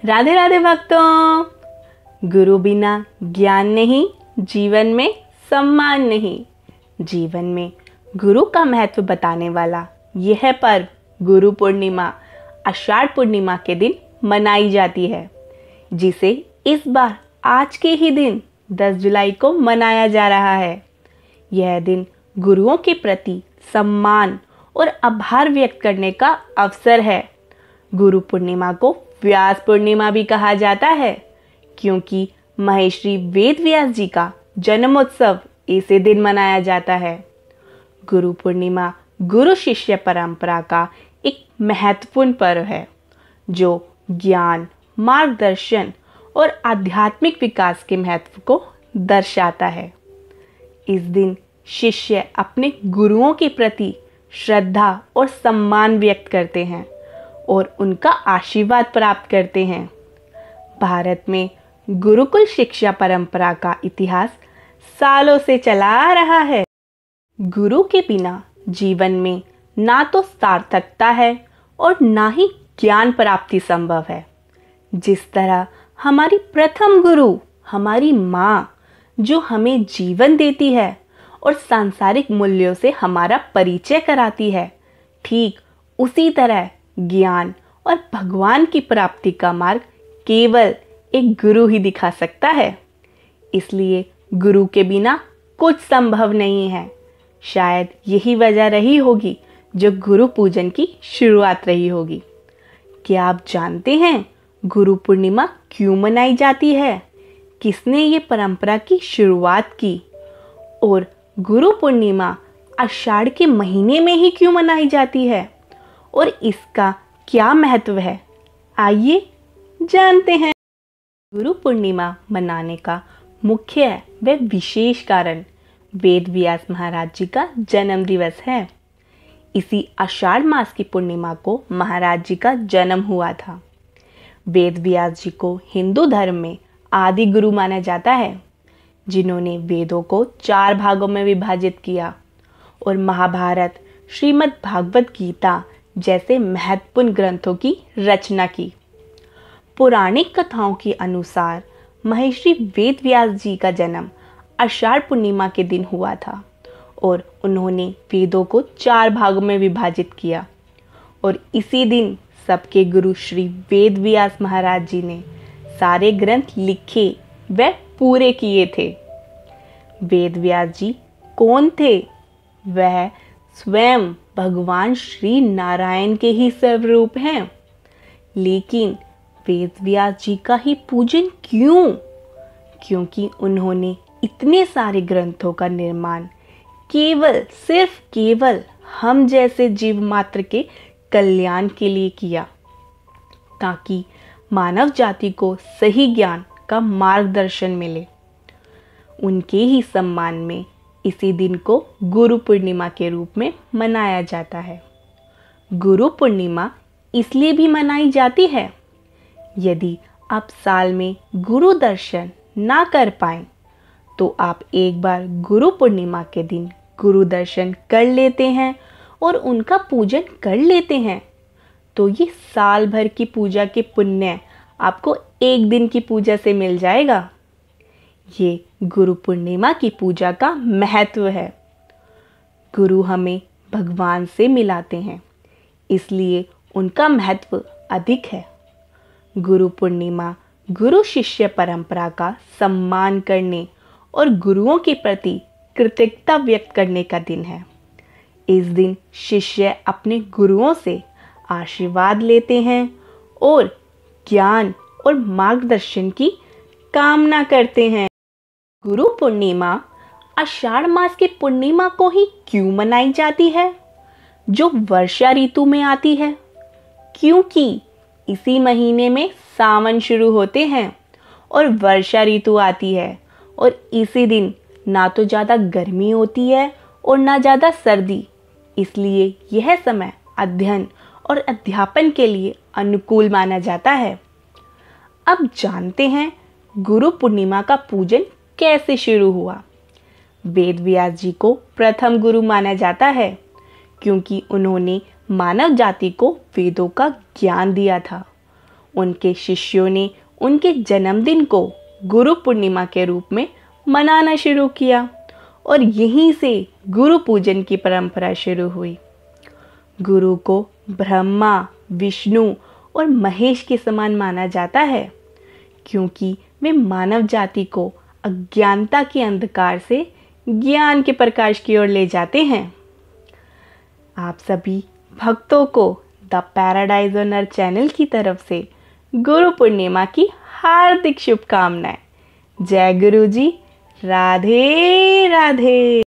राधे राधे भक्तों। गुरु बिना ज्ञान नहीं, जीवन में सम्मान नहीं। जीवन में गुरु का महत्व बताने वाला यह पर्व गुरु पूर्णिमा आषाढ़ पूर्णिमा के दिन मनाई जाती है, जिसे इस बार आज के ही दिन 10 जुलाई को मनाया जा रहा है। यह दिन गुरुओं के प्रति सम्मान और आभार व्यक्त करने का अवसर है। गुरु पूर्णिमा को व्यास पूर्णिमा भी कहा जाता है, क्योंकि महर्षि वेद व्यास जी का जन्मोत्सव इसी दिन मनाया जाता है। गुरु पूर्णिमा गुरु शिष्य परंपरा का एक महत्वपूर्ण पर्व है, जो ज्ञान, मार्गदर्शन और आध्यात्मिक विकास के महत्व को दर्शाता है। इस दिन शिष्य अपने गुरुओं के प्रति श्रद्धा और सम्मान व्यक्त करते हैं और उनका आशीर्वाद प्राप्त करते हैं। भारत में गुरुकुल शिक्षा परंपरा का इतिहास सालों से चला आ रहा है। गुरु के बिना जीवन में ना तो सार्थकता है और ना ही ज्ञान प्राप्ति संभव है। जिस तरह हमारी प्रथम गुरु हमारी माँ, जो हमें जीवन देती है और सांसारिक मूल्यों से हमारा परिचय कराती है, ठीक उसी तरह ज्ञान और भगवान की प्राप्ति का मार्ग केवल एक गुरु ही दिखा सकता है। इसलिए गुरु के बिना कुछ संभव नहीं है। शायद यही वजह रही होगी जो गुरु पूजन की शुरुआत रही होगी। क्या आप जानते हैं गुरु पूर्णिमा क्यों मनाई जाती है? किसने ये परंपरा की शुरुआत की? और गुरु पूर्णिमा आषाढ़ के महीने में ही क्यों मनाई जाती है और इसका क्या महत्व है? आइए जानते हैं। गुरु पूर्णिमा मनाने का मुख्य व विशेष कारण वेद व्यास महाराज जी का जन्म दिवस है। इसी आषाढ़ मास की पूर्णिमा को महाराज जी का जन्म हुआ था। वेद व्यास जी को हिंदू धर्म में आदि गुरु माना जाता है, जिन्होंने वेदों को 4 भागों में विभाजित किया और महाभारत, श्रीमद् भागवत गीता जैसे महत्वपूर्ण ग्रंथों की रचना की। पौराणिक कथाओं के अनुसार महर्षि वेद व्यास जी का जन्म आषाढ़ पूर्णिमा के दिन हुआ था और उन्होंने वेदों को 4 भागों में विभाजित किया और इसी दिन सबके गुरु श्री वेद व्यास महाराज जी ने सारे ग्रंथ लिखे व पूरे किए थे। वेद व्यास जी कौन थे? वह स्वयं भगवान श्री नारायण के ही स्वरूप हैं। लेकिन वेद व्यास जी का ही पूजन क्यों? क्योंकि उन्होंने इतने सारे ग्रंथों का निर्माण केवल हम जैसे जीव मात्र के कल्याण के लिए किया, ताकि मानव जाति को सही ज्ञान का मार्गदर्शन मिले। उनके ही सम्मान में इसी दिन को गुरु पूर्णिमा के रूप में मनाया जाता है। गुरु पूर्णिमा इसलिए भी मनाई जाती है, यदि आप साल में गुरु दर्शन ना कर पाएं, तो आप एक बार गुरु पूर्णिमा के दिन गुरु दर्शन कर लेते हैं और उनका पूजन कर लेते हैं, तो ये साल भर की पूजा के पुण्य आपको एक दिन की पूजा से मिल जाएगा। ये गुरु पूर्णिमा की पूजा का महत्व है। गुरु हमें भगवान से मिलाते हैं, इसलिए उनका महत्व अधिक है। गुरु पूर्णिमा गुरु शिष्य परंपरा का सम्मान करने और गुरुओं के प्रति कृतज्ञता व्यक्त करने का दिन है। इस दिन शिष्य अपने गुरुओं से आशीर्वाद लेते हैं और ज्ञान और मार्गदर्शन की कामना करते हैं। गुरु पूर्णिमा आषाढ़ मास की पूर्णिमा को ही क्यों मनाई जाती है, जो वर्षा ऋतु में आती है? क्योंकि इसी महीने में सावन शुरू होते हैं और वर्षा ऋतु आती है और इसी दिन ना तो ज़्यादा गर्मी होती है और ना ज़्यादा सर्दी। इसलिए यह समय अध्ययन और अध्यापन के लिए अनुकूल माना जाता है। अब जानते हैं गुरु पूर्णिमा का पूजन कैसे शुरू हुआ। वेद व्यास जी को प्रथम गुरु माना जाता है, क्योंकि उन्होंने मानव जाति को वेदों का ज्ञान दिया था। उनके शिष्यों ने उनके जन्मदिन को गुरु पूर्णिमा के रूप में मनाना शुरू किया और यहीं से गुरु पूजन की परंपरा शुरू हुई। गुरु को ब्रह्मा, विष्णु और महेश के समान माना जाता है क्योंकि वे मानव जाति को अज्ञानता के अंधकार से ज्ञान के प्रकाश की ओर ले जाते हैं। आप सभी भक्तों को the paradise on earth channel की तरफ से गुरु पूर्णिमा की हार्दिक शुभकामनाएं। जय गुरु जी। राधे राधे।